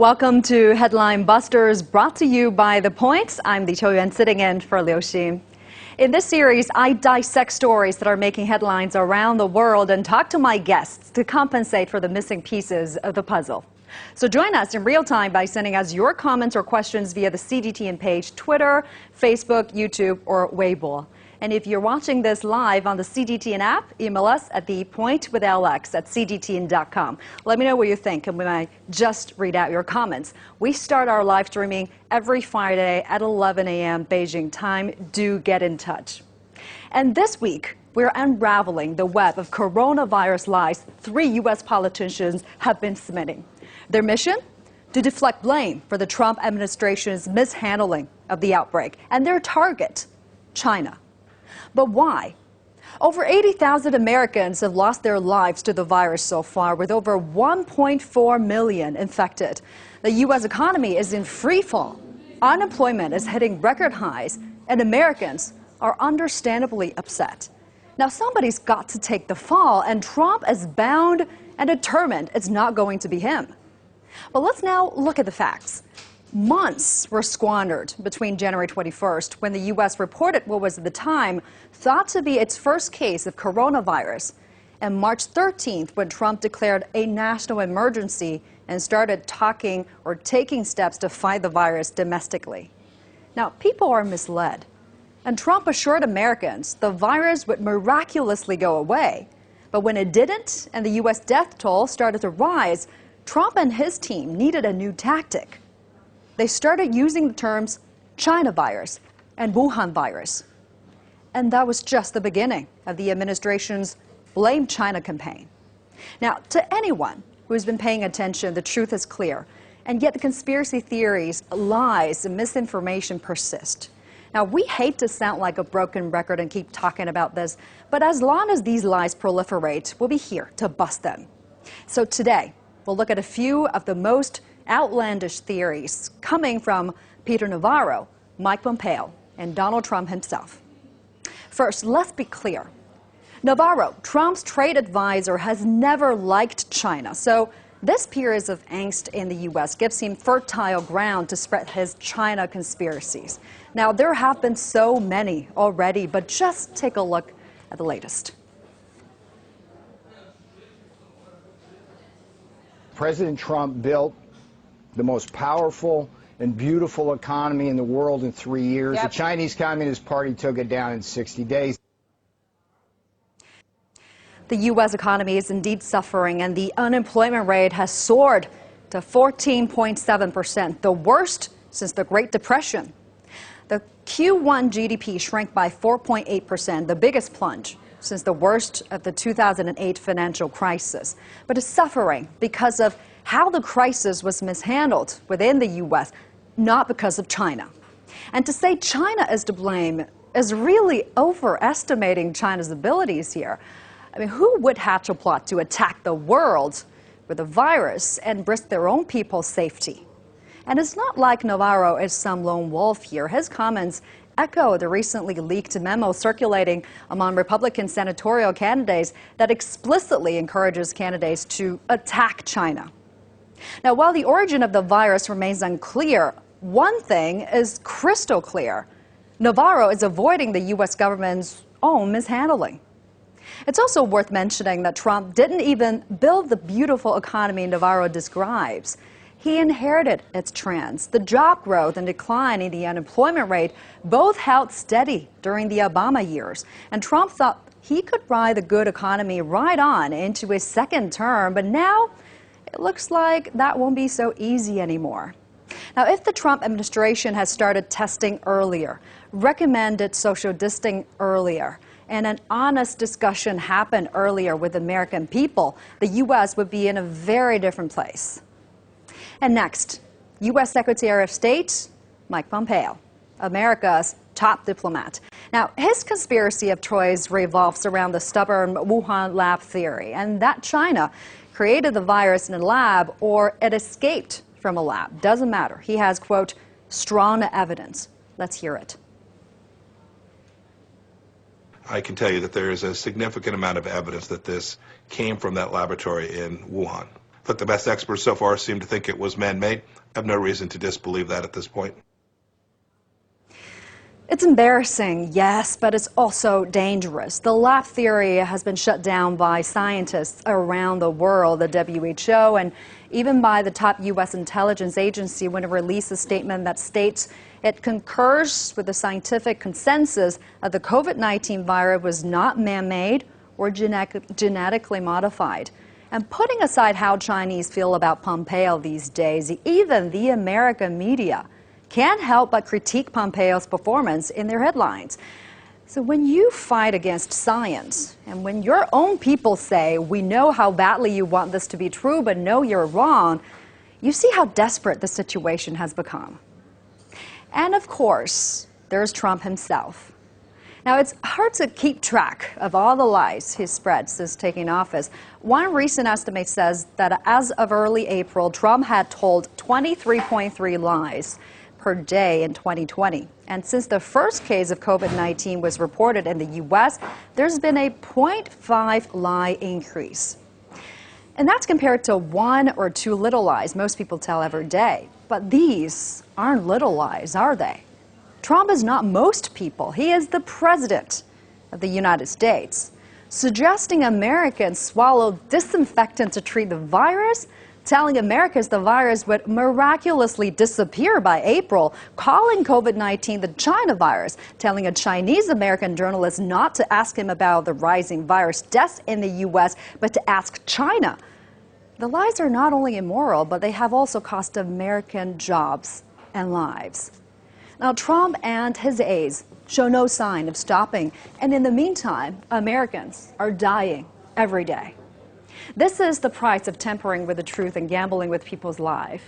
Welcome to Headline Busters, brought to you by The Point. I'm Li Qiuyuan, sitting in for Liu Xin. In this series, I dissect stories that are making headlines around the world and talk to my guests to compensate for the missing pieces of the puzzle. So join us in real time by sending us your comments or questions via the CGTN page, Twitter, Facebook, YouTube, or Weibo. And if you're watching this live on the CGTN app, email us at thepointwithlx@cgtn.com. Let me know what you think, and we might just read out your comments. We start our live streaming every Friday at 11 a.m. Beijing time. Do get in touch. And this week, we're unraveling the web of coronavirus lies 3 U.S. politicians have been submitting. Their mission? To deflect blame for the Trump administration's mishandling of the outbreak. And their target? China. But why? Over 80,000 Americans have lost their lives to the virus so far, with over 1.4 million infected. The U.S. economy is in free fall. Unemployment is hitting record highs, and Americans are understandably upset. Now, somebody's got to take the fall, and Trump is bound and determined it's not going to be him. But let's now look at the facts. Months were squandered between January 21st, when the U.S. reported what was at the time thought to be its first case of coronavirus, and March 13th, when Trump declared a national emergency and started talking or taking steps to fight the virus domestically. Now, people are misled, and Trump assured Americans the virus would miraculously go away. But when it didn't and the U.S. death toll started to rise, Trump and his team needed a new tactic. They started using the terms China virus and Wuhan virus. And that was just the beginning of the administration's Blame China campaign. Now, to anyone who has been paying attention, the truth is clear. And yet the conspiracy theories, lies, and misinformation persist. Now, we hate to sound like a broken record and keep talking about this, but as long as these lies proliferate, we'll be here to bust them. So today, we'll look at a few of the most outlandish theories coming from Peter Navarro, Mike Pompeo, and Donald Trump himself. First, let's be clear. Navarro, Trump's trade advisor, has never liked China, so this period of angst in the U.S. gives him fertile ground to spread his China conspiracies. Now, there have been so many already, but just take a look at the latest. President Trump built the most powerful and beautiful economy in the world in 3 years. Yep. The Chinese Communist Party took it down in 60 days. The U.S. economy is indeed suffering, and the unemployment rate has soared to 14.7%, the worst since the Great Depression. The Q1 GDP shrank by 4.8%, the biggest plunge since the worst of the 2008 financial crisis. But it's suffering because of how the crisis was mishandled within the U.S., not because of China. And to say China is to blame is really overestimating China's abilities here. I mean, who would hatch a plot to attack the world with a virus and risk their own people's safety? And it's not like Navarro is some lone wolf here. His comments echo the recently leaked memo circulating among Republican senatorial candidates that explicitly encourages candidates to attack China. Now, while the origin of the virus remains unclear, one thing is crystal clear. Navarro is avoiding the U.S. government's own mishandling. It's also worth mentioning that Trump didn't even build the beautiful economy Navarro describes. He inherited its trends. The job growth and decline in the unemployment rate both held steady during the Obama years. And Trump thought he could ride the good economy right on into his second term, but now it looks like that won't be so easy anymore. Now, if the Trump administration had started testing earlier, recommended social distancing earlier, and an honest discussion happened earlier with American people, the U.S. would be in a very different place. And next, U.S. Secretary of State Mike Pompeo, America's top diplomat. Now, his conspiracy of choice revolves around the stubborn Wuhan lab theory, and that China created the virus in a lab or it escaped from a lab. Doesn't matter. He has, quote, strong evidence. Let's hear it. I can tell you that there is a significant amount of evidence that this came from that laboratory in Wuhan. But the best experts so far seem to think it was man-made. I have no reason to disbelieve that at this point. It's embarrassing, yes, but it's also dangerous. The lab theory has been shut down by scientists around the world, the WHO, and even by the top U.S. intelligence agency when it released a statement that states it concurs with the scientific consensus that the COVID-19 virus was not man-made or genetically modified. And putting aside how Chinese feel about Pompeo these days, even the American media can't help but critique Pompeo's performance in their headlines. So when you fight against science, and when your own people say, we know how badly you want this to be true, but no, you're wrong, you see how desperate the situation has become. And of course, there's Trump himself. Now, it's hard to keep track of all the lies he spread since taking office. One recent estimate says that as of early April, Trump had told 23.3 lies per day in 2020. And since the first case of COVID-19 was reported in the U.S., there's been a 0.5 lie increase. And that's compared to 1 or 2 little lies most people tell every day. But these aren't little lies, are they? Trump is not most people. He is the president of the United States. Suggesting Americans swallow disinfectant to treat the virus, telling Americans the virus would miraculously disappear by April, calling COVID-19 the China virus, telling a Chinese-American journalist not to ask him about the rising virus deaths in the U.S., but to ask China. The lies are not only immoral, but they have also cost American jobs and lives. Now, Trump and his aides show no sign of stopping, and in the meantime, Americans are dying every day. This is the price of tampering with the truth and gambling with people's lives.